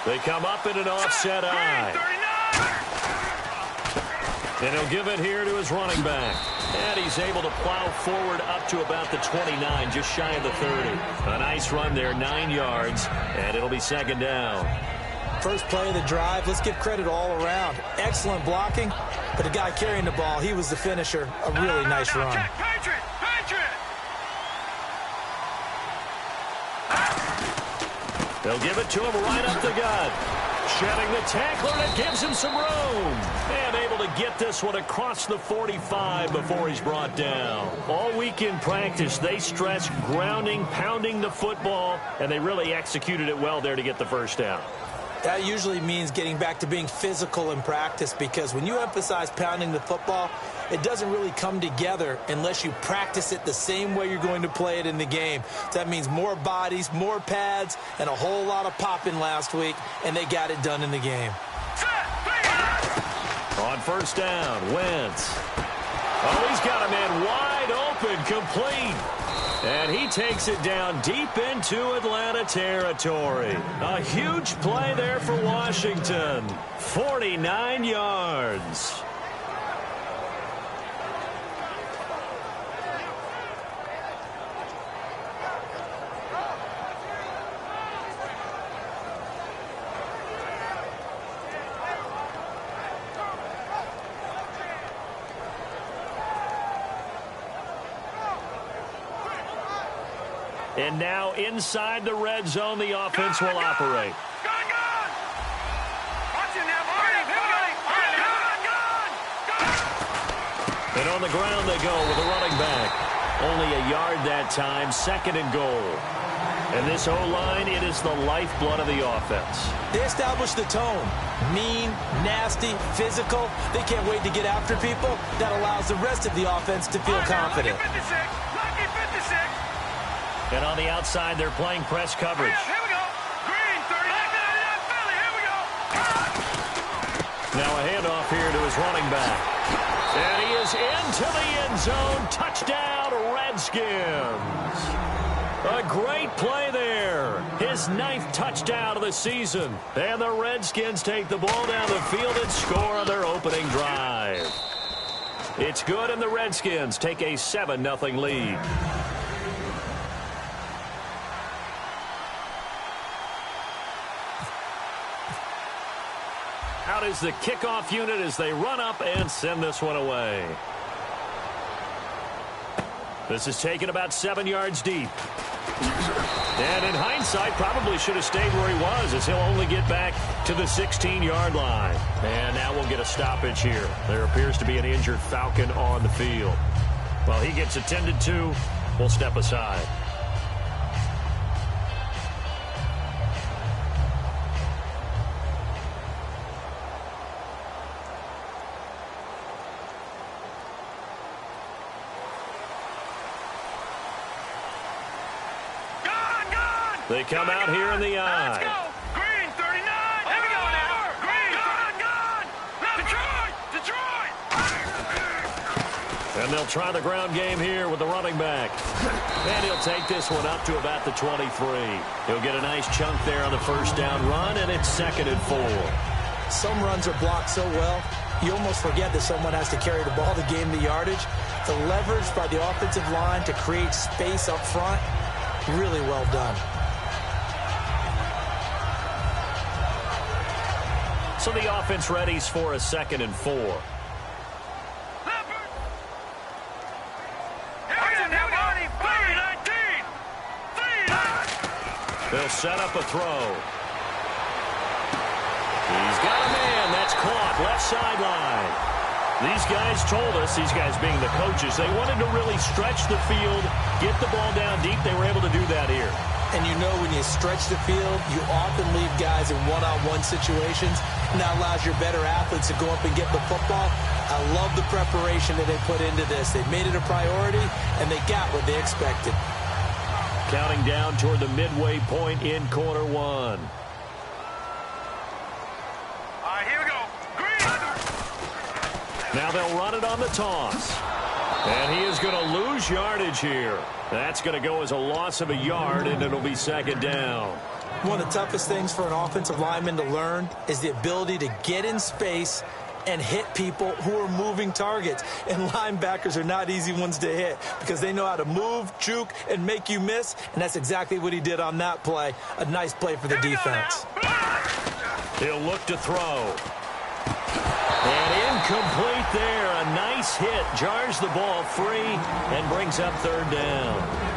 They come up in an offset eye. And he'll give it here to his running back. And he's able to plow forward up to about the 29, just shy of the 30. A nice run there, 9 yards, and it'll be second down. First play of the drive, let's give credit all around. Excellent blocking, but the guy carrying the ball, he was the finisher. A really nice run. They'll give it to him right up the gut. Shedding the tackler, and it gives him some room. And able to get this one across the 45 before he's brought down. All week in practice, they stressed grounding, pounding the football, and they really executed it well there to get the first down. That usually means getting back to being physical in practice, because when you emphasize pounding the football, it doesn't really come together unless you practice it the same way you're going to play it in the game. That means more bodies, more pads, and a whole lot of popping last week, and they got it done in the game. On first down, Wentz. Oh, he's got a man wide open, complete. And he takes it down deep into Atlanta territory. A huge play there for Washington. 49 yards. And now inside the red zone, the offense will operate. And on the ground they go with a running back. Only a yard that time, second and goal. And this O-line, it is the lifeblood of the offense. They established the tone. Mean, nasty, physical. They can't wait to get after people. That allows the rest of the offense to feel confident. And on the outside, they're playing press coverage. Here we go. Green, 30. Here we go. Now a handoff here to his running back. And he is into the end zone. Touchdown, Redskins. A great play there. His 9th touchdown of the season. And the Redskins take the ball down the field and score on their opening drive. It's good, and the Redskins take a 7-0 lead. Out is the kickoff unit as they run up and send this one away. This is taken about 7 yards deep. And in hindsight, probably should have stayed where he was, as he'll only get back to the 16-yard line. And now we'll get a stoppage here. There appears to be an injured Falcon on the field. While he gets attended to, we'll step aside. They come out here in the eye. Let's go. Green, 39. Here we go now. Green, gone. Detroit. And they'll try the ground game here with the running back. And he'll take this one up to about the 23. He'll get a nice chunk there on the first down run, and it's 2nd and 4. Some runs are blocked so well, you almost forget that someone has to carry the ball to gain the yardage. The leverage by the offensive line to create space up front, really well done. So the offense readies for a 2nd and 4. They'll set up a throw. He's got a man. That's caught. Left sideline. These guys told us, these guys being the coaches, they wanted to really stretch the field, get the ball down deep. They were able to do that here. And you know when you stretch the field, you often leave guys in one-on-one situations, and that allows your better athletes to go up and get the football. I love the preparation that they put into this. They made it a priority, and they got what they expected. Counting down toward the midway point in quarter 1. All right, here we go. Green. Now they'll run it on the toss. And he is going to lose yardage here. That's going to go as a loss of a yard, and it'll be 2nd down. One of the toughest things for an offensive lineman to learn is the ability to get in space and hit people who are moving targets. And linebackers are not easy ones to hit because they know how to move, juke, and make you miss. And that's exactly what he did on that play. A nice play for the defense. He'll look to throw. And incomplete there. A nice hit. Jars the ball free and brings up third down.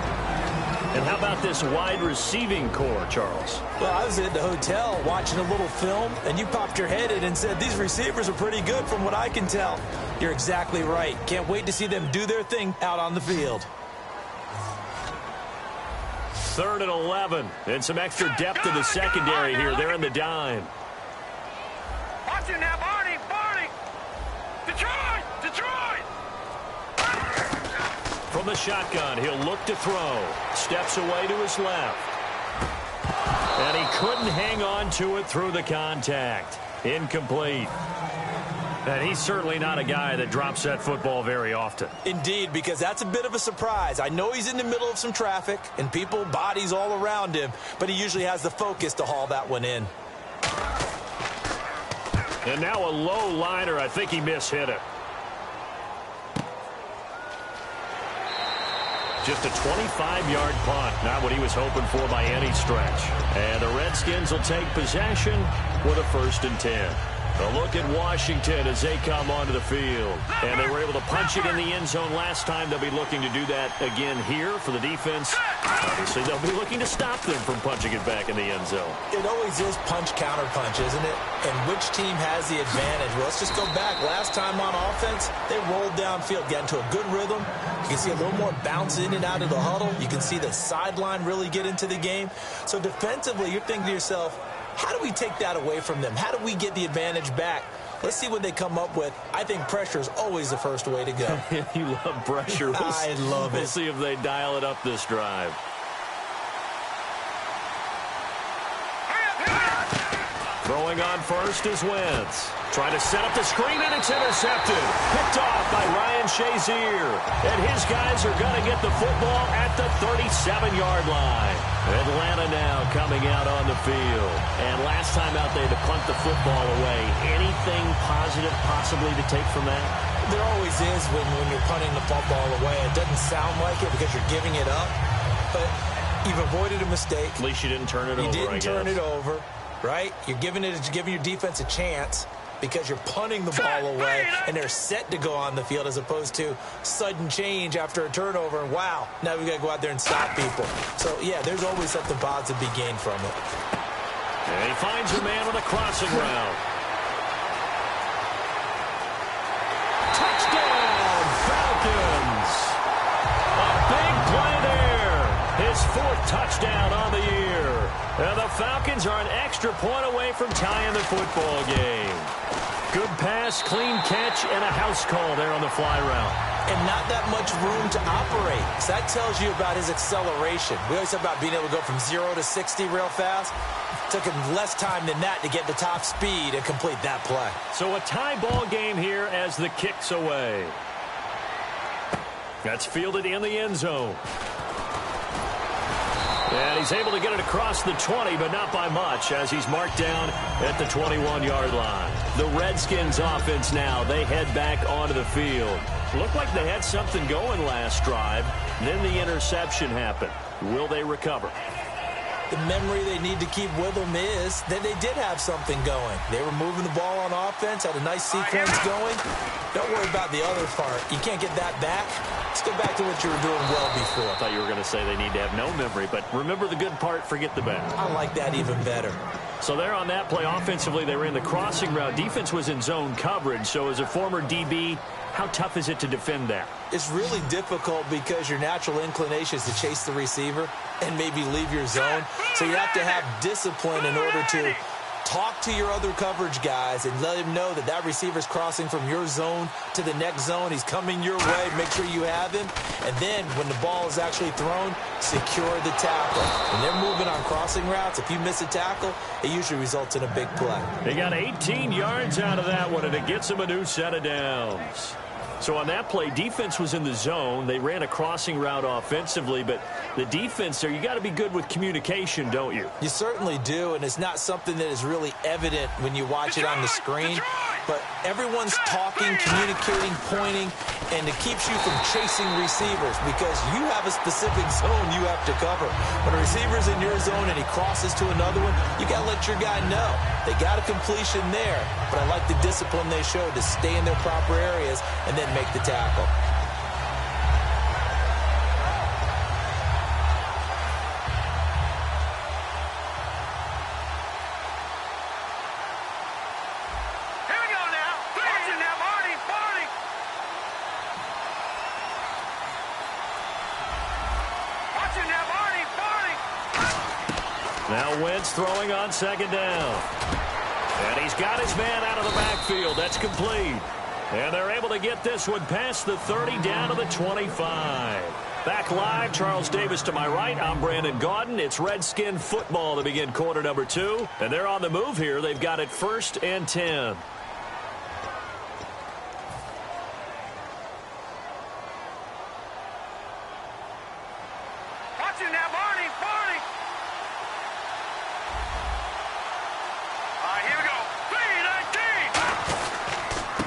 And how about this wide receiving core, Charles? Well, I was at the hotel watching a little film, and you popped your head in and said, these receivers are pretty good from what I can tell. You're exactly right. Can't wait to see them do their thing out on the field. 3rd and 11. And some extra depth in the secondary here. They're in the dime. Watch it now, Barney! Barney! Detroit! Detroit! From the shotgun, he'll look to throw. Steps away to his left. And he couldn't hang on to it through the contact. Incomplete. And he's certainly not a guy that drops that football very often. Indeed, because that's a bit of a surprise. I know he's in the middle of some traffic and people, bodies all around him, but he usually has the focus to haul that one in. And now a low liner. I think he mishit it. Just a 25-yard punt. Not what he was hoping for by any stretch. And the Redskins will take possession with a 1st and 10. A look at Washington as they come onto the field. And they were able to punch it in the end zone last time. They'll be looking to do that again here for the defense. Obviously, they'll be looking to stop them from punching it back in the end zone. It always is punch-counter-punch, isn't it? And which team has the advantage? Well, let's just go back. Last time on offense, they rolled downfield, got into a good rhythm. You can see a little more bounce in and out of the huddle. You can see the sideline really get into the game. So defensively, you're thinking to yourself, how do we take that away from them? How do we get the advantage back? Let's see what they come up with. I think pressure is always the first way to go. You love pressure. I love it. We'll see if they dial it up this drive. Throwing on first is Wentz. Trying to set up the screen, and it's intercepted. Picked off by Ryan Shazier. And his guys are going to get the football at the 37-yard line. Atlanta now coming out on the field. And last time out, they had to punt the football away. Anything positive possibly to take from that? There always is when you're punting the football away. It doesn't sound like it because you're giving it up. But you've avoided a mistake. At least you didn't turn it over, You didn't turn it over. Right? You're giving your defense a chance because you're punting the ball away and they're set to go on the field as opposed to sudden change after a turnover. And wow, now we've got to go out there and stop people. So, yeah, there's always something positive to be gained from it. And he finds a man with a crossing route. Touchdown, Falcons! A big play there. His 4th touchdown on the year. And the Falcons are an extra point away from tying the football game. Good pass, clean catch, and a house call there on the fly route. And not that much room to operate. So that tells you about his acceleration. We always talk about being able to go from 0 to 60 real fast. It took him less time than that to get the top speed and complete that play. So a tie ball game here as the kick's away. That's fielded in the end zone. And he's able to get it across the 20, but not by much, as he's marked down at the 21-yard line. The Redskins offense now, they head back onto the field. Looked like they had something going last drive. Then the interception happened. Will they recover? The memory they need to keep with them is that they did have something going. They were moving the ball on offense, had a nice sequence going. Don't worry about the other part. You can't get that back. Let's go back to what you were doing well before. I thought you were going to say they need to have no memory, but remember the good part, forget the bad. I like that even better. So there on that play, offensively, they ran the crossing route. Defense was in zone coverage, so as a former DB, how tough is it to defend that? It's really difficult because your natural inclination is to chase the receiver and maybe leave your zone. So you have to have discipline in order to talk to your other coverage guys and let him know that that receiver's crossing from your zone to the next zone. He's coming your way. Make sure you have him. And then when the ball is actually thrown, secure the tackle. When they're moving on crossing routes, if you miss a tackle, it usually results in a big play. They got 18 yards out of that one, and it gets them a new set of downs. So on that play, defense was in the zone. They ran a crossing route offensively, but the defense there, you got to be good with communication, don't you? You certainly do, and it's not something that is really evident when you watch it on the screen. But everyone's talking, communicating, pointing, and it keeps you from chasing receivers because you have a specific zone you have to cover. When a receiver's in your zone and he crosses to another one, you got to let your guy know. They got a completion there, but I like the discipline they showed to stay in their proper areas and then make the tackle. Now Wentz throwing on second down. And he's got his man out of the backfield. That's complete. And they're able to get this one past the 30 down to the 25. Back live, Charles Davis to my right. I'm Brandon Gaudin. It's Redskin football to begin quarter number 2. And they're on the move here. They've got it 1st and 10.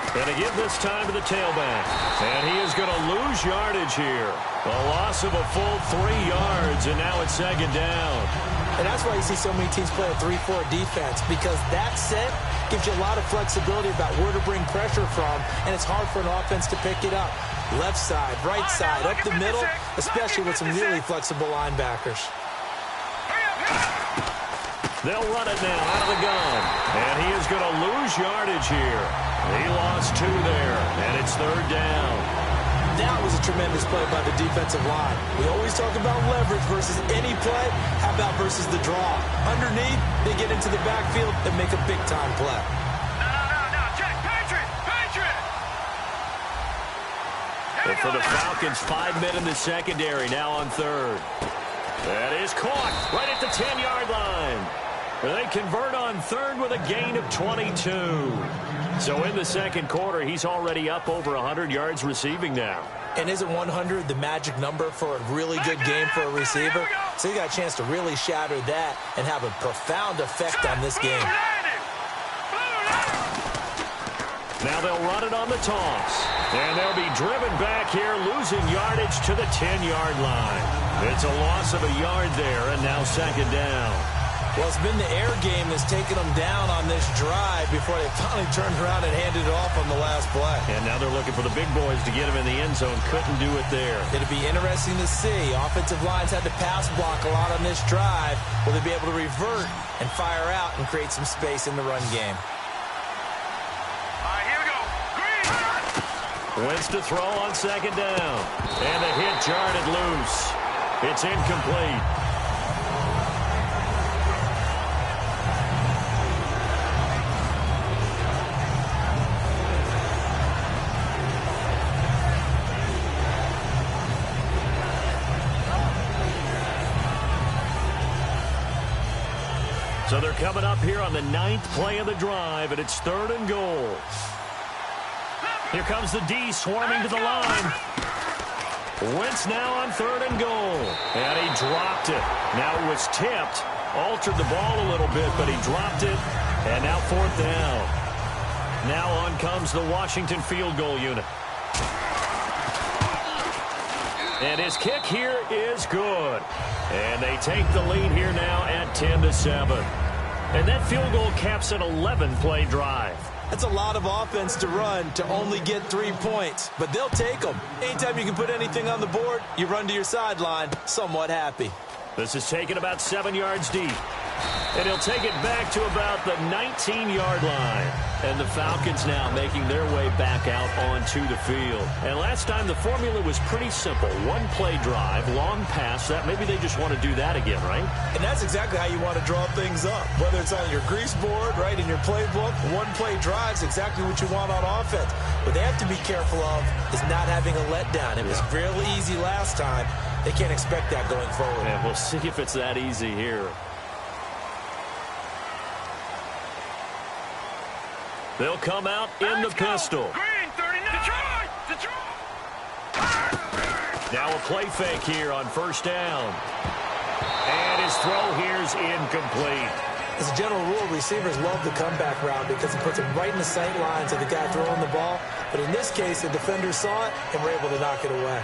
And to give this time to the tailback. And he is going to lose yardage here. A loss of a full 3 yards, and now it's second down. And that's why you see so many teams play a 3-4 defense, because that set gives you a lot of flexibility about where to bring pressure from, and it's hard for an offense to pick it up. Left side, right side, up the middle, especially with some really flexible linebackers. They'll run it now out of the gun. And he is going to lose yardage here. He lost 2 there, and it's 3rd down. That was a tremendous play by the defensive line. We always talk about leverage versus any play. How about versus the draw? Underneath, they get into the backfield and make a big-time play. No. Check. Patriot. But for the Falcons, 5 men in the secondary now on 3rd. That is caught right at the 10-yard line. They convert on 3rd with a gain of 22. So in the second quarter, he's already up over 100 yards receiving now. And isn't 100 the magic number for a really good game for a receiver? So you got a chance to really shatter that and have a profound effect on this game. Now they'll run it on the toss. And they'll be driven back here, losing yardage to the 10-yard line. It's a loss of a yard there, and now second down. Well, it's been the air game that's taken them down on this drive before they finally turned around and handed it off on the last play. And now they're looking for the big boys to get him in the end zone. Couldn't do it there. It'll be interesting to see. Offensive lines had to pass block a lot on this drive. Will they be able to revert and fire out and create some space in the run game? Wentz to throw on second down. And the hit jarred loose. It's incomplete. So they're coming up here on the 9th play of the drive, and it's 3rd and goal. Here comes the D swarming to the line. Wentz now on 3rd and goal. And he dropped it. Now it was tipped. Altered the ball a little bit, but he dropped it. And now 4th down. Now on comes the Washington field goal unit. And his kick here is good. And they take the lead here now at 10-7. And that field goal caps an 11-play drive. That's a lot of offense to run to only get 3 points, but they'll take them. Anytime you can put anything on the board, you run to your sideline somewhat happy. This is taken about 7 yards deep. And he'll take it back to about the 19-yard line. And the Falcons now making their way back out onto the field. And last time the formula was pretty simple. 1-play drive, long pass. That maybe they just want to do that again, right? And that's exactly how you want to draw things up. Whether it's on your grease board, right, in your playbook, 1-play drive's exactly what you want on offense. What they have to be careful of is not having a letdown. It was real easy last time. They can't expect that going forward. And we'll see if it's that easy here. They'll come out in the pistol. Green, 39. Detroit! Now a play fake here on first down. And his throw here's incomplete. As a general rule, receivers love the comeback route because it puts them right in the sight lines of the guy throwing the ball. But in this case, the defender saw it and were able to knock it away.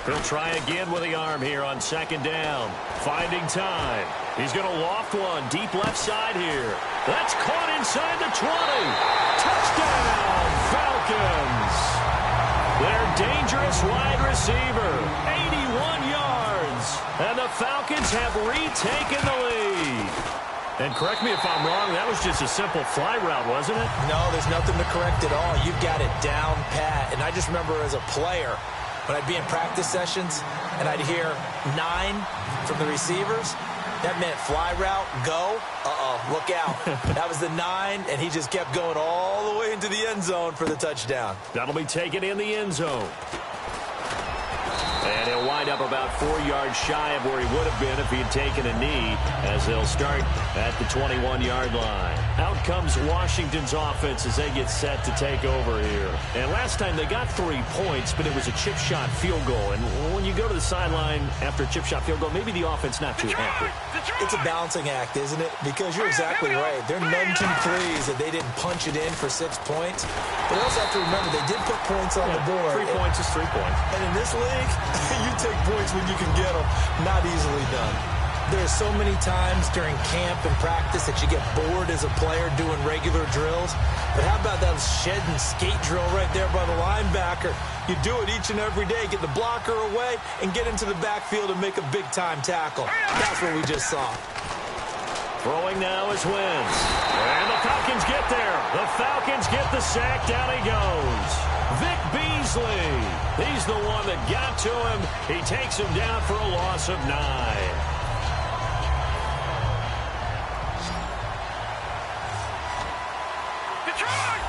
He'll try again with the arm here on second down. Finding time. He's going to loft one deep left side here. That's caught inside the 20. Touchdown, Falcons. Their dangerous wide receiver, 81 yards. And the Falcons have retaken the lead. And correct me if I'm wrong, that was just a simple fly route, wasn't it? No, there's nothing to correct at all. You've got it down pat. And I just remember as a player, when I'd be in practice sessions and I'd hear 9 from the receivers, that meant fly route, go, look out. That was the 9, and he just kept going all the way into the end zone for the touchdown. That'll be taken in the end zone. And he'll wind up about 4 yards shy of where he would have been if he had taken a knee, as they'll start at the 21-yard line. Out comes Washington's offense as they get set to take over here. And last time they got 3 points, but it was a chip shot field goal. And when you go to the sideline after a chip shot field goal, maybe the offense not too happy. It's a balancing act, isn't it? Because you're exactly right. They're none too pleased that they didn't punch it in for 6 points. But you also have to remember they did put points on the board. 3 points is 3 points. And in this league, you take points when you can get them. Not easily done. There's so many times during camp and practice that you get bored as a player doing regular drills. But how about that shed and skate drill right there by the linebacker? You do it each and every day. Get the blocker away and get into the backfield and make a big-time tackle. That's what we just saw. Throwing now is Wentz. And the Falcons get there. The Falcons get the sack. Down he goes. Vic Beasley. He's the one that got to him. He takes him down for a loss of 9. Detroit!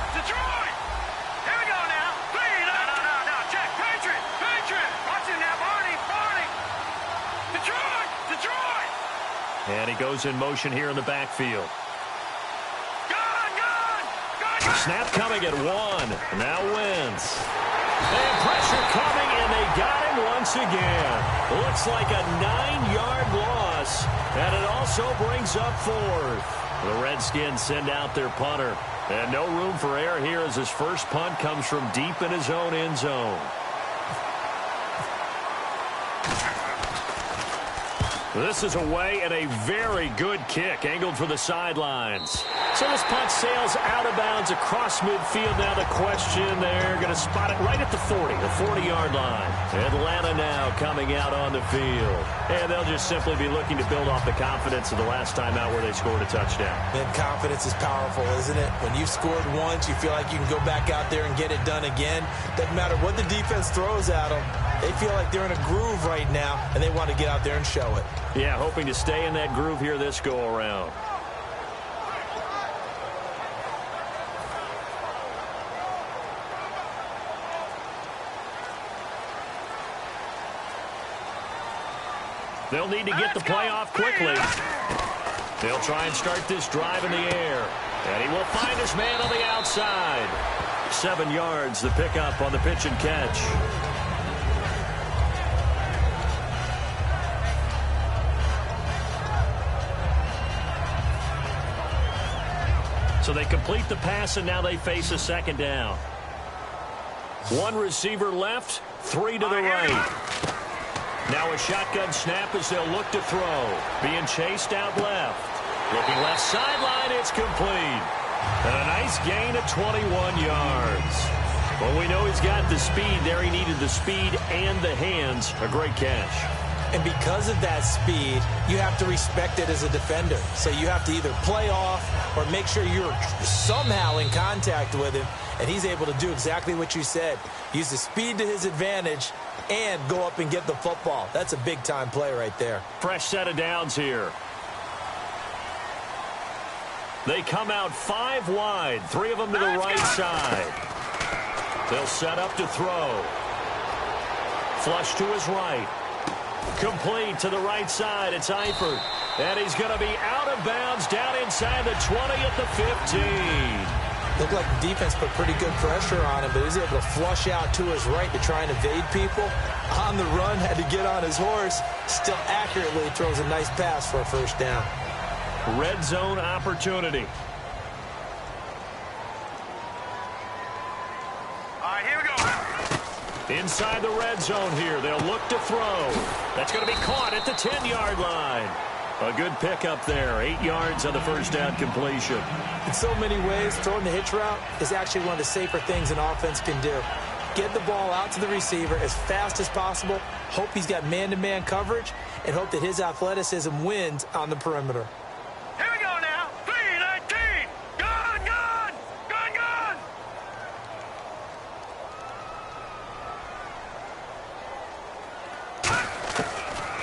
Here we go now. No. Check. Patriot. Watch him now, Barney. Detroit! And he goes in motion here in the backfield. Gun! Snap coming at 1. Now Wentz. And pressure coming, and they got him once again. Looks like a 9-yard loss, and it also brings up 4th. The Redskins send out their punter. And no room for error here as his first punt comes from deep in his own end zone. This is away and a very good kick, angled for the sidelines. So this punt sails out of bounds across midfield. Now the question, they're going to spot it right at the 40, the 40-yard line. Atlanta now coming out on the field. And they'll just simply be looking to build off the confidence of the last time out where they scored a touchdown. And confidence is powerful, isn't it? When you've scored once, you feel like you can go back out there and get it done again. Doesn't matter what the defense throws at them. They feel like they're in a groove right now, and they want to get out there and show it. Yeah, hoping to stay in that groove here this go-around. They'll need to get the play off quickly. They'll try and start this drive in the air. And he will find his man on the outside. 7 yards, the pickup on the pitch and catch. So they complete the pass, and now they face a second down. 1 receiver left, 3 to the right. Now a shotgun snap as they'll look to throw. Being chased out left. Looking left sideline, it's complete. And a nice gain of 21 yards. Well, we know he's got the speed there. He needed the speed and the hands. A great catch. And because of that speed, you have to respect it as a defender. So you have to either play off or make sure you're somehow in contact with him. And he's able to do exactly what you said. Use the speed to his advantage and go up and get the football. That's a big-time play right there. Fresh set of downs here. They come out 5 wide, 3 of them to the right side. They'll set up to throw. Flush to his right. Complete to the right side. It's Eifert. And he's going to be out of bounds down inside the 20 at the 15. Looked like the defense put pretty good pressure on him, but he was able to flush out to his right to try and evade people. On the run, had to get on his horse. Still accurately throws a nice pass for a first down. Red zone opportunity. All right, here we go. Inside the red zone here. They'll look to throw. That's going to be caught at the 10-yard line. A good pickup there. 8 yards on the first down completion. In so many ways, throwing the hitch route is actually one of the safer things an offense can do. Get the ball out to the receiver as fast as possible, hope he's got man-to-man coverage, and hope that his athleticism wins on the perimeter. Here we go now. 3-19. Gun, gun. Gun, gun.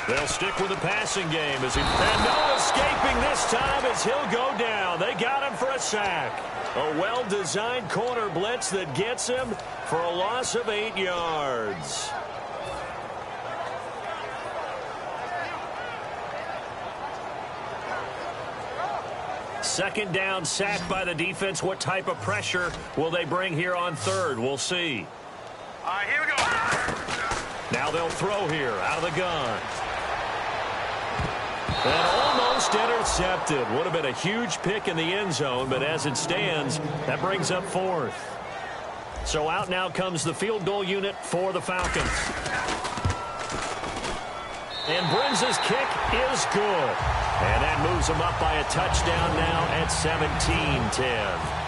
They'll stick with the passing game as and no escaping this time as he'll go down. They got him for a sack. A well-designed corner blitz that gets him for a loss of 8 yards. Second down, sack by the defense. What type of pressure will they bring here on third? We'll see. All right, here we go. Now they'll throw here out of the gun. And almost intercepted. Would have been a huge pick in the end zone, but as it stands, that brings up fourth. So out now comes the field goal unit for the Falcons. And Brinz's kick is good. And that moves them up by a touchdown now at 17-10.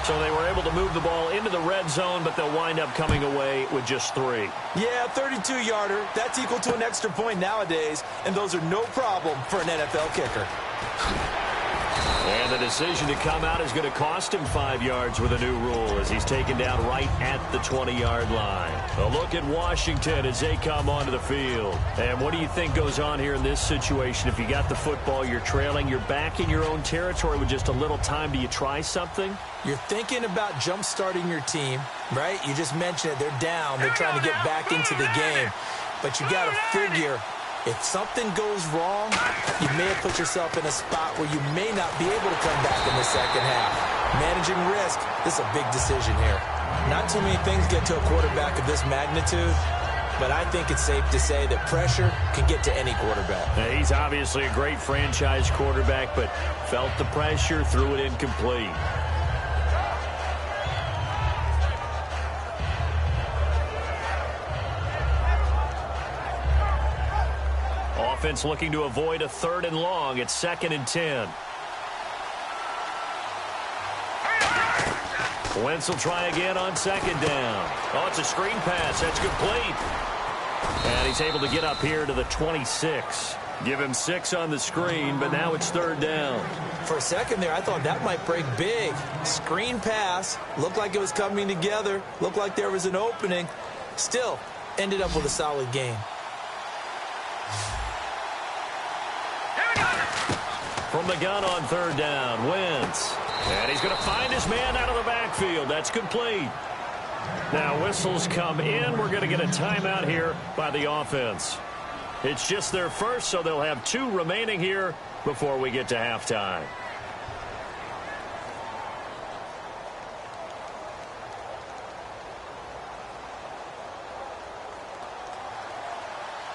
So they were able to move the ball into the red zone, but they'll wind up coming away with just 3. Yeah, 32-yarder. That's equal to an extra point nowadays, and those are no problem for an NFL kicker. And the decision to come out is going to cost him 5 yards with a new rule as he's taken down right at the 20-yard line. A look at Washington as they come onto the field. And what do you think goes on here in this situation? If you got the football, you're trailing, you're back in your own territory with just a little time. Do you try something? You're thinking about jump-starting your team, right? You just mentioned it. They're down. They're trying to get back into the game. But you got to figure, if something goes wrong, you may have put yourself in a spot where you may not be able to come back in the second half. Managing risk, this is a big decision here. Not too many things get to a quarterback of this magnitude, but I think it's safe to say that pressure can get to any quarterback. Now, he's obviously a great franchise quarterback, but felt the pressure, threw it incomplete. Offense looking to avoid a 3rd and long. It's 2nd and 10. Wentz will try again on 2nd down. Oh, it's a screen pass. That's complete. And he's able to get up here to the 26. Give him 6 on the screen, but now it's 3rd down. For a second there, I thought that might break big. Screen pass. Looked like it was coming together. Looked like there was an opening. Still, ended up with a solid game. From the gun on 3rd down, Wentz. And he's going to find his man out of the backfield. That's complete. Now whistles come in. We're going to get a timeout here by the offense. It's just their first, so they'll have 2 remaining here before we get to halftime.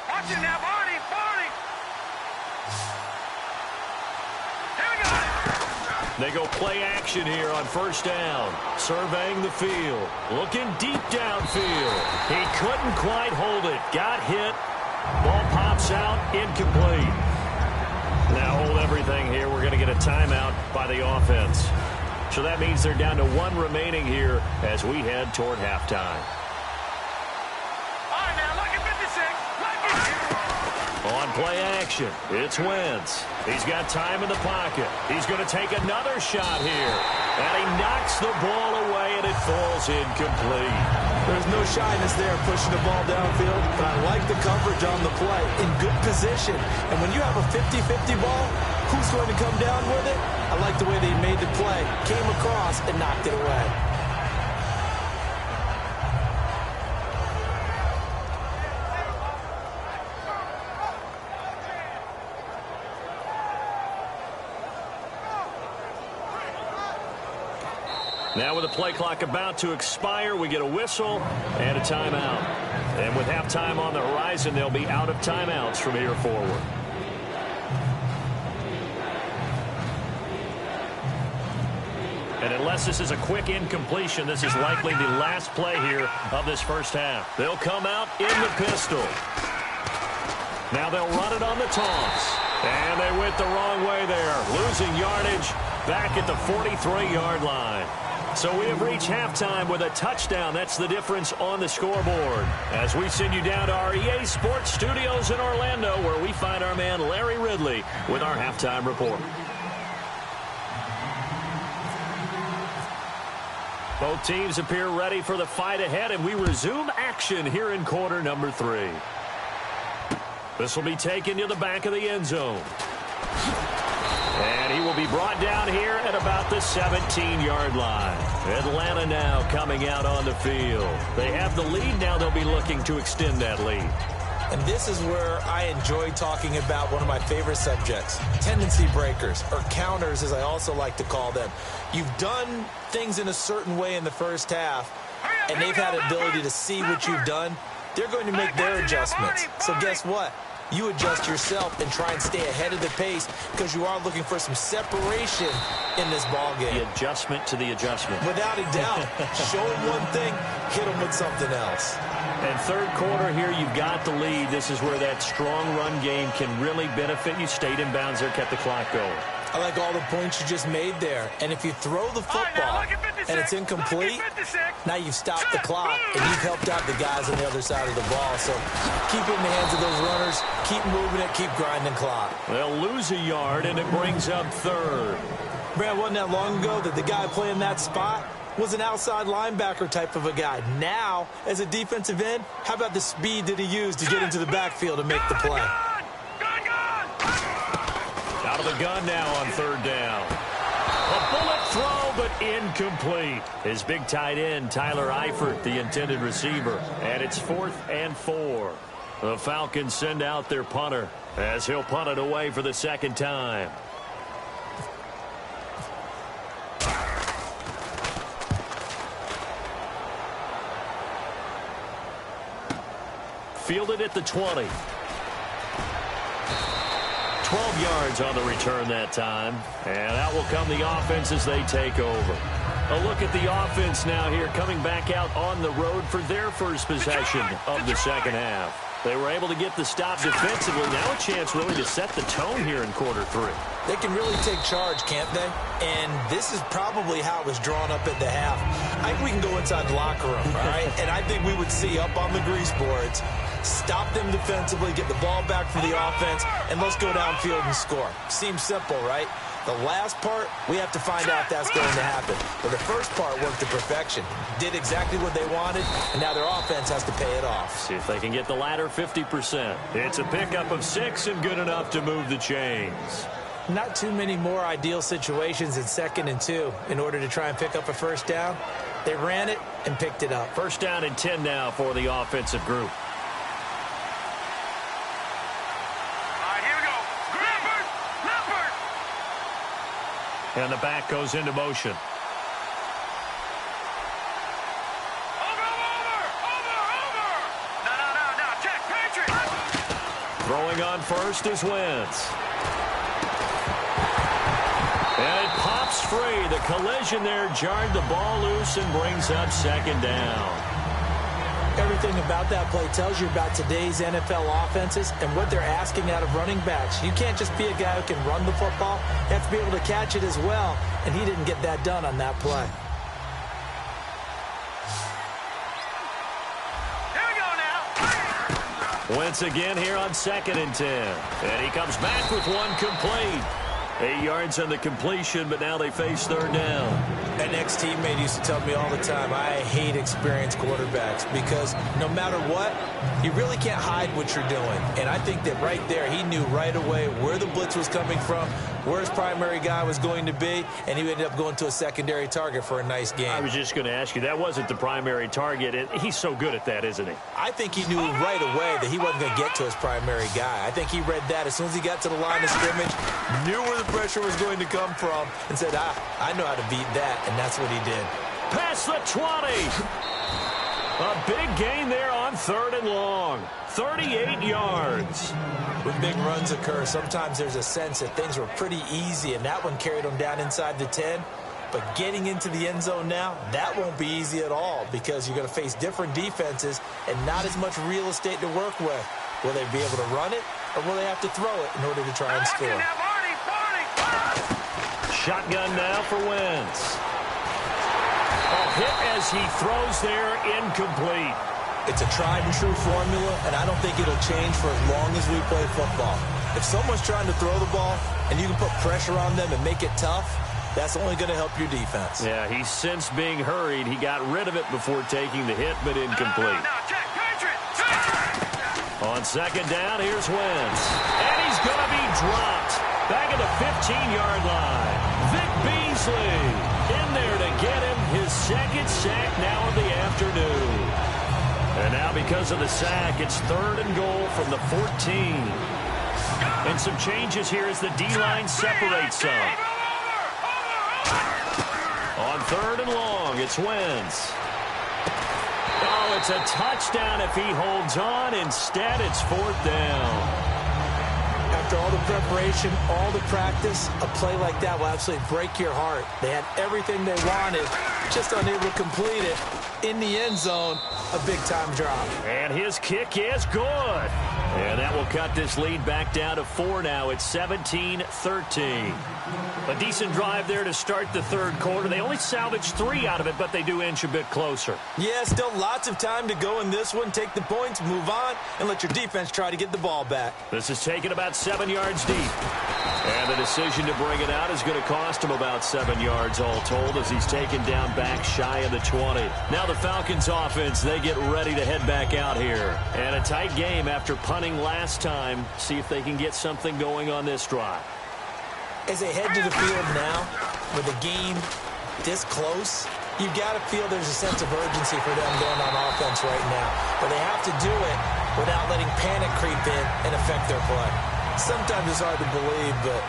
Watch it now, Barney, Barney. Here we go. They go play action here on 1st down. Surveying the field. Looking deep downfield. He couldn't quite hold it. Got hit. Ball pops out. Incomplete. Now hold everything here. We're going to get a timeout by the offense. So that means they're down to 1 remaining here as we head toward halftime. All right, now, look at 56. On play action, it's Wentz. He's got time in the pocket. He's going to take another shot here. And he knocks the ball away, and it falls incomplete. There's no shyness there pushing the ball downfield, but I like the coverage on the play. In good position. And when you have a 50-50 ball, who Who's going to come down with it? I like the way they made the play, came across, and knocked it away. Now with the play clock about to expire, we get a whistle and a timeout. And with halftime on the horizon, they'll be out of timeouts from here forward. And unless this is a quick incompletion, this is likely the last play here of this first half. They'll come out in the pistol. Now they'll run it on the toss. And they went the wrong way there, losing yardage back at the 43-yard line. So we have reached halftime with a touchdown. That's the difference on the scoreboard. As we send you down to our EA Sports Studios in Orlando, where we find our man Larry Ridley with our halftime report. Both teams appear ready for the fight ahead, and we resume action here in quarter number 3. This will be taken to the back of the end zone. And he will be brought down here at about the 17-yard line. Atlanta now coming out on the field. They have the lead. Now they'll be looking to extend that lead. And this is where I enjoy talking about one of my favorite subjects, tendency breakers, or counters as I also like to call them. You've done things in a certain way in the first half, and they've had the ability to see what you've done. They're going to make their adjustments. So guess what? You adjust yourself and try and stay ahead of the pace because you are looking for some separation in this ball game. The adjustment to the adjustment. Without a doubt. Show them one thing, hit them with something else. And third quarter here, you've got the lead. This is where that strong run game can really benefit you. Stayed in bounds there, kept the clock going. I like all the points you just made there. And if you throw the football and it's incomplete, now you've stopped the clock and you've helped out the guys on the other side of the ball. So keep it in the hands of those runners. Keep moving it. Keep grinding clock. They'll lose a yard, and it brings up third. Brad, wasn't that long ago that the guy playing that spot was an outside linebacker type of a guy. Now, as a defensive end, how about the speed that he used to get into the backfield and make the play? Out of the gun now on third down. A bullet throw, but incomplete. His big tight end, Tyler Eifert, the intended receiver. And it's 4th and 4. The Falcons send out their punter as he'll punt it away for the second time. Fielded at the 20. 12 yards on the return that time. And out will come the offense as they take over. A look at the offense now here, coming back out on the road for their first possession of the second half. They were able to get the stop defensively. Now a chance really to set the tone here in quarter 3. They can really take charge, can't they? And this is probably how it was drawn up at the half. I think we can go inside the locker room, all right? And I think we would see up on the grease boards, stop them defensively, get the ball back for the offense, and let's go downfield and score. Seems simple, right? The last part, we have to find out if that's going to happen. But the first part worked to perfection. Did exactly what they wanted, and now their offense has to pay it off. See if they can get the latter 50%. It's a pickup of 6 and good enough to move the chains. Not too many more ideal situations in 2nd and 2 in order to try and pick up a first down. They ran it and picked it up. First down and 10 now for the offensive group. And the back goes into motion. No, check, Patrick. Throwing on first is Wentz. And it pops free. The collision there jarred the ball loose and brings up second down. Everything about that play tells you about today's NFL offenses and what they're asking out of running backs. You can't just be a guy who can run the football. You have to be able to catch it as well, and he didn't get that done on that play. Here we go now. Wentz again here on 2nd and 10. And he comes back with one complete. 8 yards on the completion, but now they face third down. An ex-teammate used to tell me all the time, I hate experienced quarterbacks because no matter what, you really can't hide what you're doing. And I think that right there, he knew right away where the blitz was coming from, where his primary guy was going to be, and he ended up going to a secondary target for a nice game. I was just going to ask you, that wasn't the primary target. And he's so good at that, isn't he? I think he knew right away that he wasn't going to get to his primary guy. I think he read that as soon as he got to the line of scrimmage, knew where the pressure was going to come from, and said, I know how to beat that, and that's what he did. Past the 20. A big gain there on third and long. 38 yards. When big runs occur, sometimes there's a sense that things were pretty easy, and that one carried them down inside the 10. But getting into the end zone now, that won't be easy at all because you're going to face different defenses and not as much real estate to work with. Will they be able to run it, or will they have to throw it in order to try and score? Shotgun now for Wentz. A hit as he throws there, incomplete. It's a tried-and-true formula, and I don't think it'll change for as long as we play football. If someone's trying to throw the ball and you can put pressure on them and make it tough, that's only going to help your defense. Yeah, he's since being hurried. He got rid of it before taking the hit, but incomplete. On second down, here's Wentz. And he's going to be dropped. Back at the 15-yard line. Vic Beasley in there to get him his second sack now of the afternoon. And now because of the sack, it's third and goal from the 14. And some changes here as the D-line separates some. On third and long, it's Wentz. Oh, it's a touchdown if he holds on. Instead, it's fourth down. After all the preparation, all the practice, a play like that will absolutely break your heart. They had everything they wanted, just unable to complete it. In the end zone, a big-time drop. And his kick is good. And that will cut this lead back down to 4 now. It's 17-13. A decent drive there to start the third quarter. They only salvaged 3 out of it, but they do inch a bit closer. Yeah, still lots of time to go in this one. Take the points, move on, and let your defense try to get the ball back. This is taken about 7 yards deep. And the decision to bring it out is going to cost him about 7 yards all told as he's taken down back shy of the 20. Now the Falcons offense, they get ready to head back out here. And a tight game after punting last time. See if they can get something going on this drive. As they head to the field now, with the game this close, you've got to feel there's a sense of urgency for them going on offense right now. But they have to do it without letting panic creep in and affect their play. Sometimes it's hard to believe, but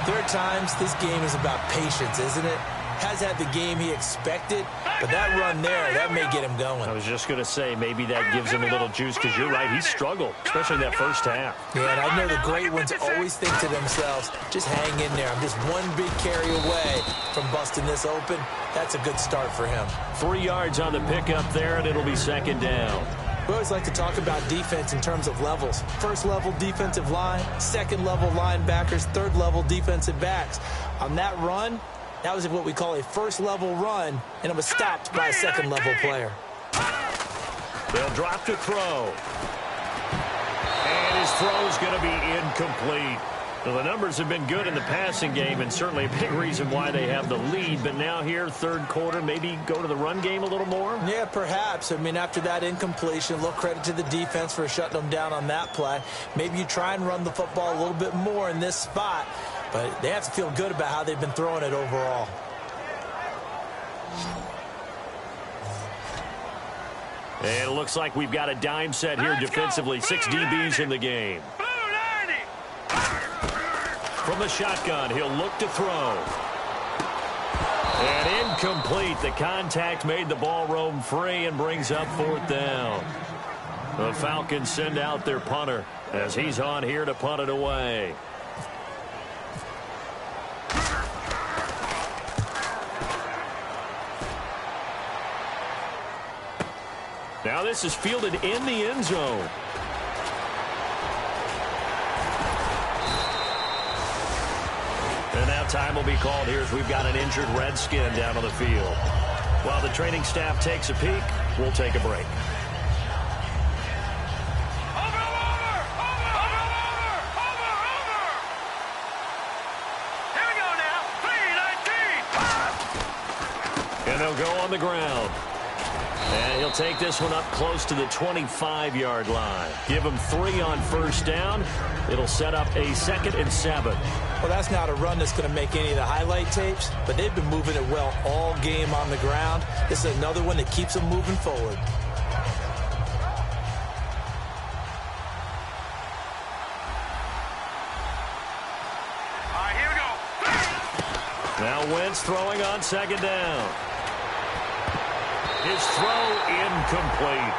there are times this game is about patience, isn't it? Has had the game he expected, but that run there, that may get him going. I was just going to say, maybe that gives him a little juice, because you're right, he struggled, especially that first half. Yeah, and I know the great ones always think to themselves, just hang in there. I'm just one big carry away from busting this open. That's a good start for him. 3 yards on the pickup there, and it'll be second down. We always like to talk about defense in terms of levels. First level defensive line, second level linebackers, third level defensive backs. On that run, that was what we call a first level run, and it was stopped by a second level player. They'll drop to throw. And his throw is going to be incomplete. Well, the numbers have been good in the passing game, and certainly a big reason why they have the lead. But now here, third quarter, maybe go to the run game a little more? Yeah, perhaps. I mean, after that incompletion, a little credit to the defense for shutting them down on that play. Maybe you try and run the football a little bit more in this spot. But they have to feel good about how they've been throwing it overall. And it looks like we've got a dime set here defensively. 6 DBs in the game. From the shotgun, he'll look to throw. And incomplete. The contact made the ball roam free and brings up fourth down. The Falcons send out their punter as he's on here to punt it away. Now this is fielded in the end zone. And now time will be called here as we've got an injured Redskin down on the field. While the training staff takes a peek, we'll take a break. And they'll go on the ground. And he'll take this one up close to the 25-yard line. Give him 3 on first down. It'll set up a 2nd and 7. Well, that's not a run that's going to make any of the highlight tapes, but they've been moving it well all game on the ground. This is another one that keeps them moving forward. All right, here we go. Now Wentz throwing on 2nd down. His throw incomplete.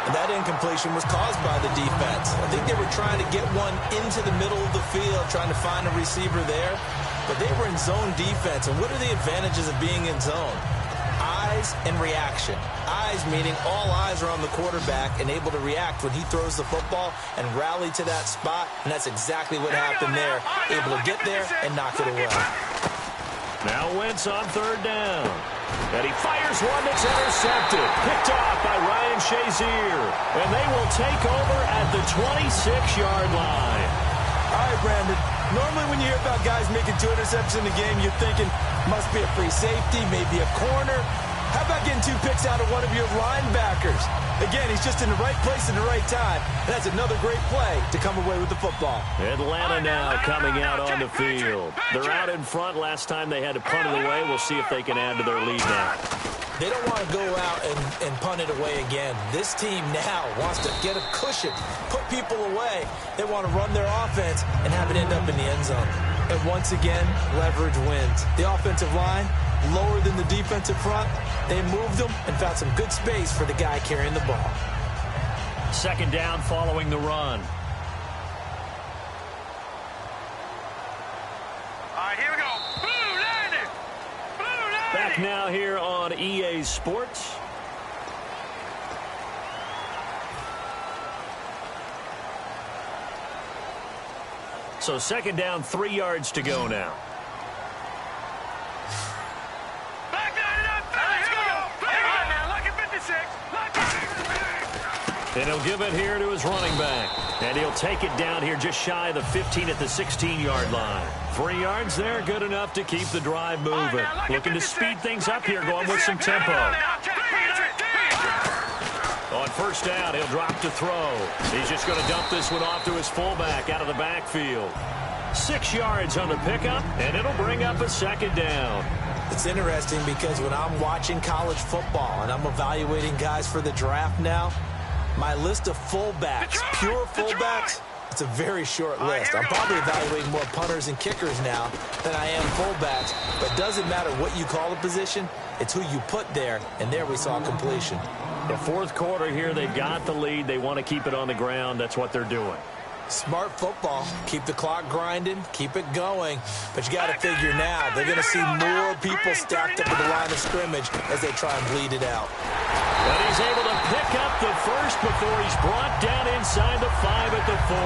And that incompletion was caused by the defense. I think they were trying to get one into the middle of the field, trying to find a receiver there. But they were in zone defense. And what are the advantages of being in zone? Eyes and reaction. Eyes meaning all eyes are on the quarterback and able to react when he throws the football and rally to that spot. And that's exactly what happened there. Able to get there and knock it away. Now Wentz on 3rd down. And he fires one that's intercepted. Picked off by Ryan Shazier. And they will take over at the 26-yard line. All right, Brandon. Normally when you hear about guys making 2 interceptions in the game, you're thinking must be a free safety, maybe a corner. How about getting 2 picks out of one of your linebackers? Again, he's just in the right place at the right time. And that's another great play to come away with the football. Atlanta now coming out on the field. They're out in front. Last time they had to punt it away. We'll see if they can add to their lead now. They don't want to go out and punt it away again. This team now wants to get a cushion, put people away. They want to run their offense and have it end up in the end zone. And once again, leverage wins. The offensive line, lower than the defensive front. They moved them and found some good space for the guy carrying the ball. 2nd down following the run. All right, here we go. Blue landing. Blue landing. Back now here on EA Sports. So 2nd down, 3 yards to go now. Back down it up. Let's go. Hang on now. Lucky 56. And he'll give it here to his running back. And he'll take it down here just shy of the 15 at the 16-yard line. 3 yards there, good enough to keep the drive moving. Looking to speed things up here, going with some tempo. On first down, he'll drop to throw. He's just going to dump this one off to his fullback out of the backfield. 6 yards on the pickup, and it'll bring up a 2nd down. It's interesting because when I'm watching college football and I'm evaluating guys for the draft now, my list of fullbacks, pure fullbacks, it's a very short list. I'm probably evaluating more punters and kickers now than I am fullbacks, but it doesn't matter what you call the position, it's who you put there, and there we saw completion. The 4th quarter here, they've got the lead. They want to keep it on the ground. That's what they're doing. Smart football. Keep the clock grinding. Keep it going. But you got to figure now, they're going to see more people stacked up at the line of scrimmage as they try and bleed it out. But he's able to pick up the first before he's brought down inside the 5 at the 4.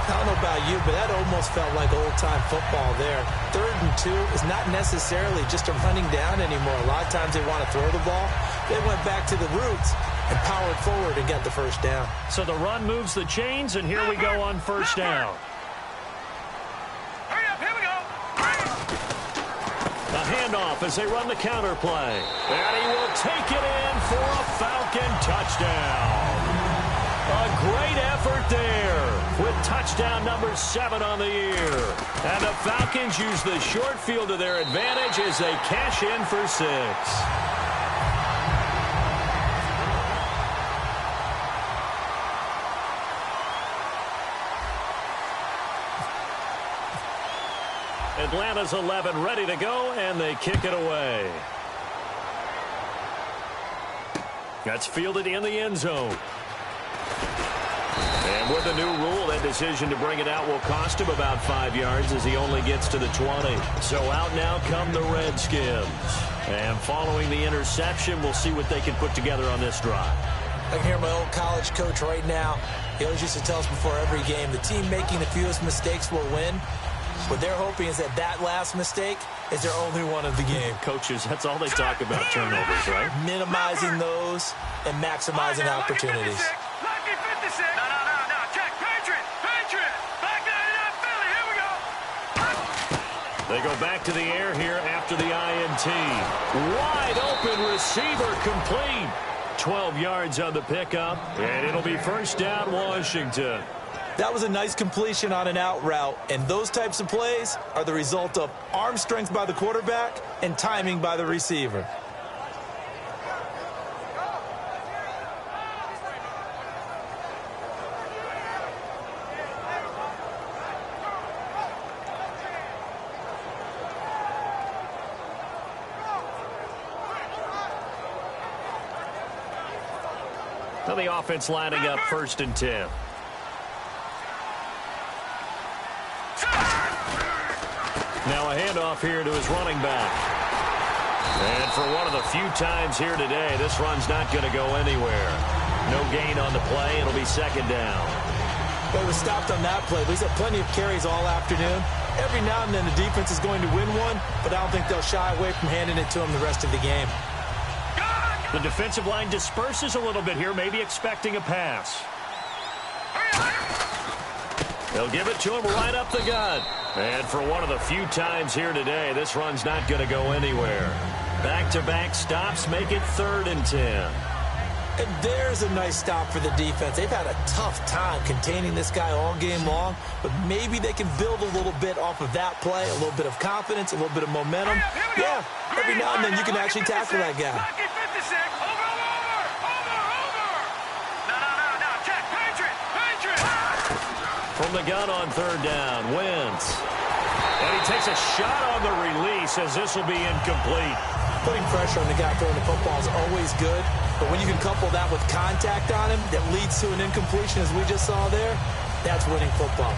I don't know about you, but that almost felt like old-time football there. 3rd and 2 is not necessarily just a running down anymore. A lot of times they want to throw the ball. They went back to the roots and powered forward and got the first down. So the run moves the chains, and here we go on first down. Hurry up, here we go. A handoff as they run the counter play. And he will take it in for a Falcon touchdown. A great effort there with touchdown number 7 on the year. And the Falcons use the short field to their advantage as they cash in for 6. Atlanta's 11 ready to go, and they kick it away. That's fielded in the end zone. And with the new rule, that decision to bring it out will cost him about 5 yards as he only gets to the 20. So out now come the Redskins. And following the interception, we'll see what they can put together on this drive. I can hear my old college coach right now. He always used to tell us before every game, the team making the fewest mistakes will win. What they're hoping is that last mistake is their only one of the game. Coaches, that's all they talk about, turnovers, right? Minimizing those and maximizing opportunities. Lucky 56. No. Check. Patriot. Back down it up, Philly. Here we go. They go back to the air here after the INT. Wide open receiver complete. 12 yards on the pickup, and it'll be first down Washington. That was a nice completion on an out route, and those types of plays are the result of arm strength by the quarterback and timing by the receiver. Now the offense lining up 1st and 10. Now a handoff here to his running back. And for one of the few times here today, this run's not going to go anywhere. No gain on the play. It'll be 2nd down. Well, he was stopped on that play, but he's had plenty of carries all afternoon. Every now and then the defense is going to win one, but I don't think they'll shy away from handing it to him the rest of the game. The defensive line disperses a little bit here, maybe expecting a pass. They'll give it to him right up the gut. And for one of the few times here today, this run's not going to go anywhere. Back-to-back stops make it 3rd and 10. And there's a nice stop for the defense. They've had a tough time containing this guy all game long, but maybe they can build a little bit off of that play, a little bit of confidence, a little bit of momentum. Yeah, every now and then you can actually tackle that guy. From the gun on 3rd down, Wentz. And he takes a shot on the release as this will be incomplete. Putting pressure on the guy throwing the football is always good, but when you can couple that with contact on him that leads to an incompletion as we just saw there, that's winning football.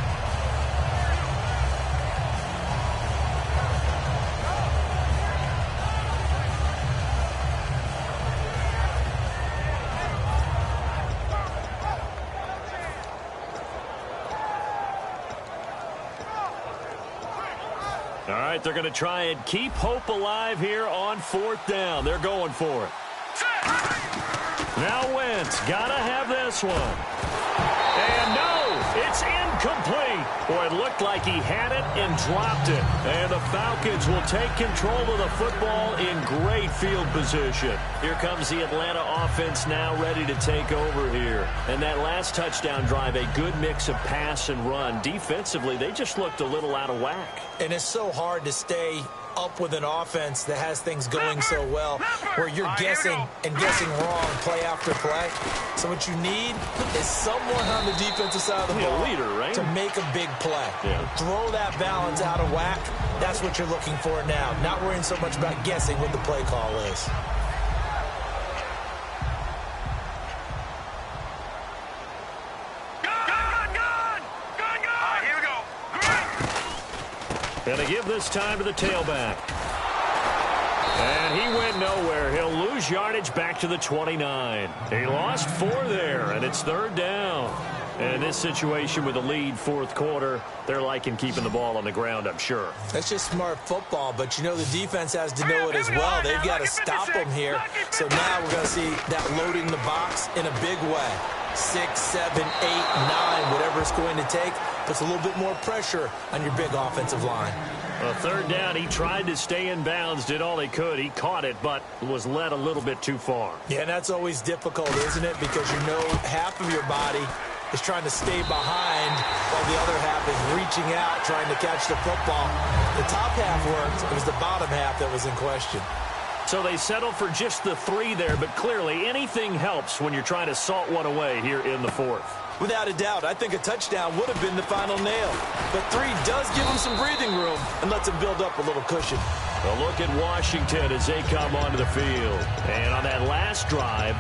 All right, they're going to try and keep hope alive here on 4th down. They're going for it. Now Wentz, got to have this one. And no, it's incomplete. Boy, it looked like he had it and dropped it. And the Falcons will take control of the football in great field position. Here comes the Atlanta offense now ready to take over here. And that last touchdown drive, a good mix of pass and run. Defensively, they just looked a little out of whack. And it's so hard to stay up with an offense that has things going so well, where you're guessing and guessing wrong play after play. So what you need is someone on the defensive side of the ball, leader, right? to make a big play. Yeah. Throw that balance out of whack. That's what you're looking for now. Not worrying so much about guessing what the play call is. And they give this time to the tailback. And he went nowhere. He'll lose yardage back to the 29. He lost 4 there, and it's 3rd down. And in this situation with a lead 4th quarter, they're liking keeping the ball on the ground, I'm sure. That's just smart football, but you know the defense has to know it as well. They've got to stop them here. So now we're going to see that loading the box in a big way. 6, 7, 8, 9, whatever it's going to take, puts a little bit more pressure on your big offensive line. 3rd down, he tried to stay in bounds, did all he could. He caught it, but was led a little bit too far. Yeah, and that's always difficult, isn't it? Because you know half of your body is trying to stay behind while the other half is reaching out, trying to catch the football. The top half worked. It was the bottom half that was in question. So they settle for just the 3 there, but clearly anything helps when you're trying to salt one away here in the 4th. Without a doubt, I think a touchdown would have been the final nail. But 3 does give them some breathing room and lets them build up a little cushion. A look at Washington as they come onto the field. And on that last drive,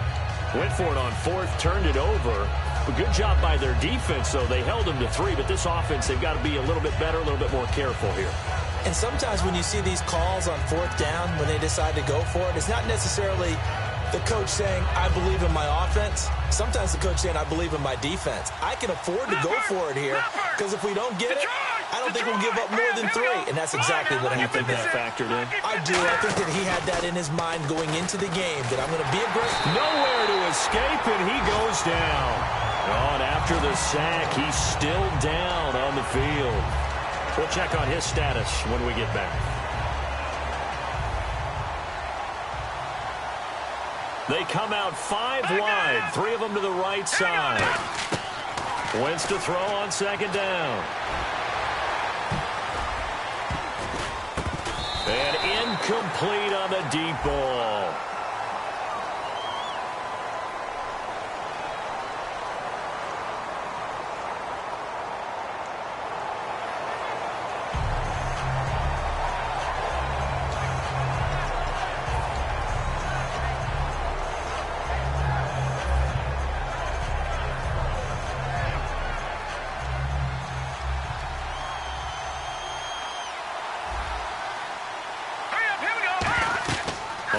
went for it on 4th, turned it over. A good job by their defense, though. They held them to 3, but this offense, they've got to be a little bit better, a little bit more careful here. And sometimes when you see these calls on 4th down, when they decide to go for it, it's not necessarily the coach saying, I believe in my offense. Sometimes the coach saying, I believe in my defense. I can afford to go for it here, because if we don't get it, I don't think we'll give up more than 3. And that's exactly what happened. You think that factored in? I do. I think that he had that in his mind going into the game, that I'm going to be aggressive. Nowhere to escape, and he goes down. Oh, and after the sack, he's still down on the field. We'll check on his status when we get back. They come out 5 wide, 3 of them to the right side. Wentz to throw on second down. And incomplete on the deep ball.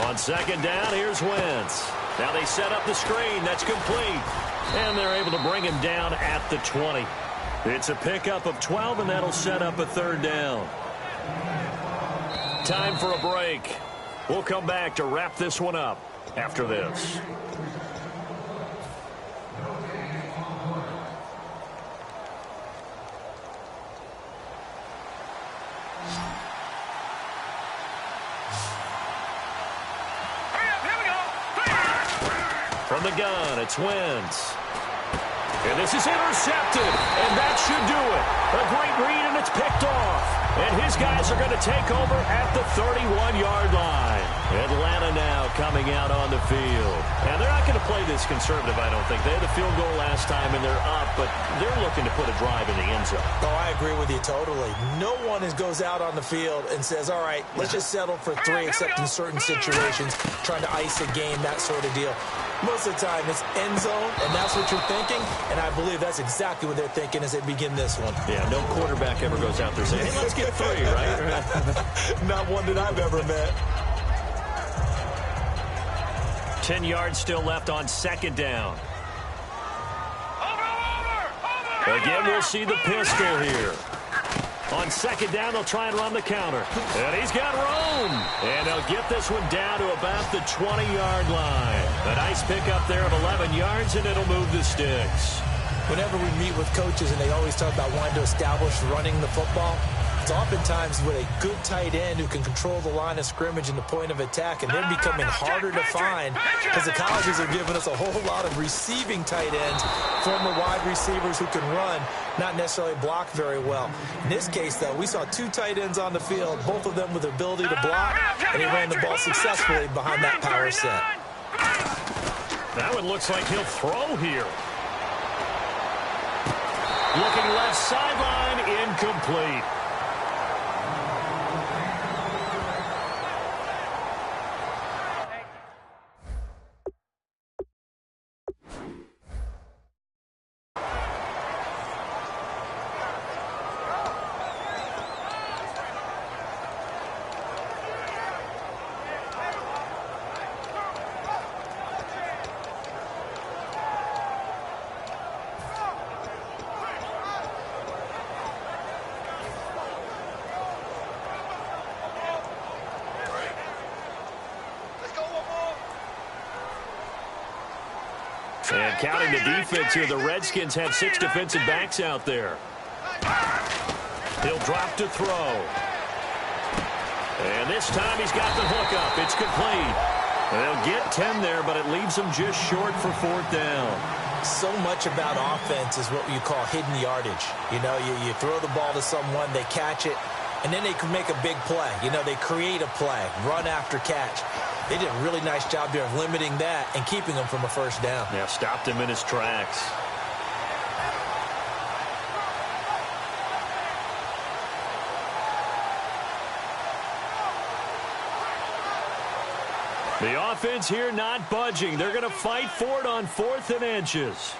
On second down, here's Wentz. Now they set up the screen. That's complete. And they're able to bring him down at the 20. It's a pickup of 12, and that'll set up a third down. Time for a break. We'll come back to wrap this one up after this. From the gun, it's Wentz. And this is intercepted, and that should do it. A great read, and it's picked off. And his guys are going to take over at the 31-yard line. Atlanta now coming out on the field. And they're not going to play this conservative, I don't think. They had the field goal last time, and they're up, but they're looking to put a drive in the end zone. Oh, I agree with you totally. No one goes out on the field and says, all right, let's just settle for 3, except in certain situations, trying to ice a game, that sort of deal. Most of the time, it's end zone, and that's what you're thinking, and I believe that's exactly what they're thinking as they begin this one. Yeah, no quarterback ever goes out there saying, hey, let's get 3, right? Not one that I've ever met. 10 yards still left on second down. Again, we'll see the pistol here. On second down, they'll try and run the counter. And he's got room. And they'll get this one down to about the 20-yard line. A nice pickup there of 11 yards, and it'll move the sticks. Whenever we meet with coaches and they always talk about wanting to establish running the football, it's oftentimes with a good tight end who can control the line of scrimmage and the point of attack, and they're becoming harder to find because the colleges are giving us a whole lot of receiving tight ends, former wide receivers who can run, not necessarily block very well. In this case, though, we saw 2 tight ends on the field, both of them with the ability to block, and he ran the ball successfully behind that power set. That one looks like he'll throw here. Looking left sideline, incomplete. And counting the defense here, the Redskins have 6 defensive backs out there. He'll drop to throw. And this time he's got the hook up. It's complete. They'll get 10 there, but it leaves them just short for 4th down. So much about offense is what you call hidden yardage. You know, you throw the ball to someone, they catch it, and then they can make a big play. You know, they create a play, run after catch. They did a really nice job there of limiting that and keeping him from a first down. Yeah, stopped him in his tracks. The offense here not budging. They're going to fight for it on 4th and inches.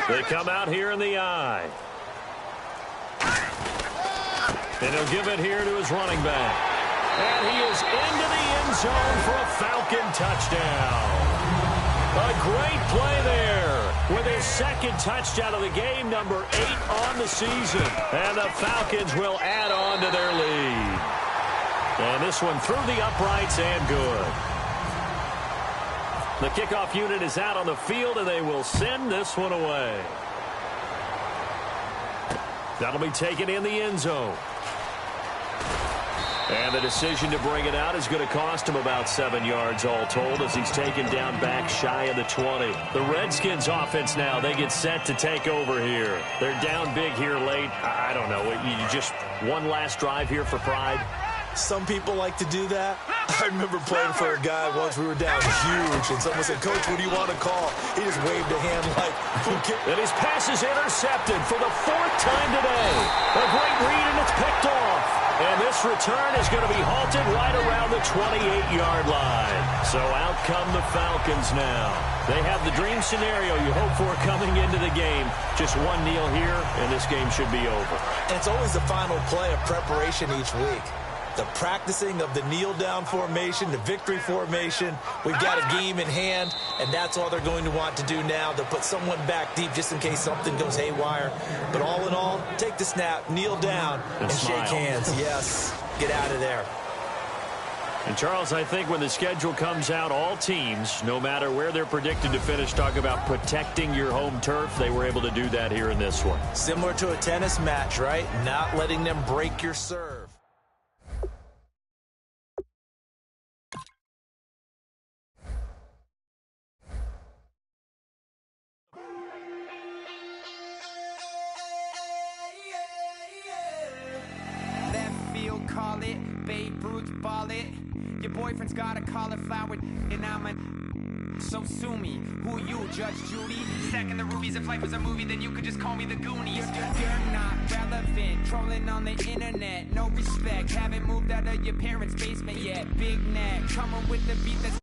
They come out here in the eye. And he'll give it here to his running back. And he is into the end zone for a Falcon touchdown. A great play there with his 2nd touchdown of the game, number 8 on the season. And the Falcons will add on to their lead. And this one through the uprights and good. The kickoff unit is out on the field, and they will send this one away. That'll be taken in the end zone. And the decision to bring it out is going to cost him about 7 yards all told as he's taken down back shy of the 20. The Redskins offense now, they get set to take over here. They're down big here late. I don't know. You just one last drive here for pride. Some people like to do that. I remember playing for a guy once. We were down huge, and someone said, "Coach, what do you want to call?" He just waved a hand like, okay. And his pass is intercepted for the 4th time today. A great read, and it's picked off. And this return is going to be halted right around the 28-yard line. So out come the Falcons now. They have the dream scenario you hope for coming into the game. Just one kneel here, and this game should be over. And it's always the final play of preparation each week. The practicing of the kneel-down formation, the victory formation. We've got a game in hand, and that's all they're going to want to do now. They'll put someone back deep just in case something goes haywire. But all in all, take the snap, kneel down, and shake hands. Yes, get out of there. And, Charles, I think when the schedule comes out, all teams, no matter where they're predicted to finish, talk about protecting your home turf. They were able to do that here in this one. Similar to a tennis match, right? Not letting them break your serve. Call it, Babe Ruth ball it. Your boyfriend's got a cauliflower and so sue me. Who you, Judge Judy? Stacking the rubies. If life was a movie, then you could just call me the Goonies. You're not relevant, trolling on the internet. No respect, haven't moved out of your parents' basement yet. Big neck, coming with the beat that's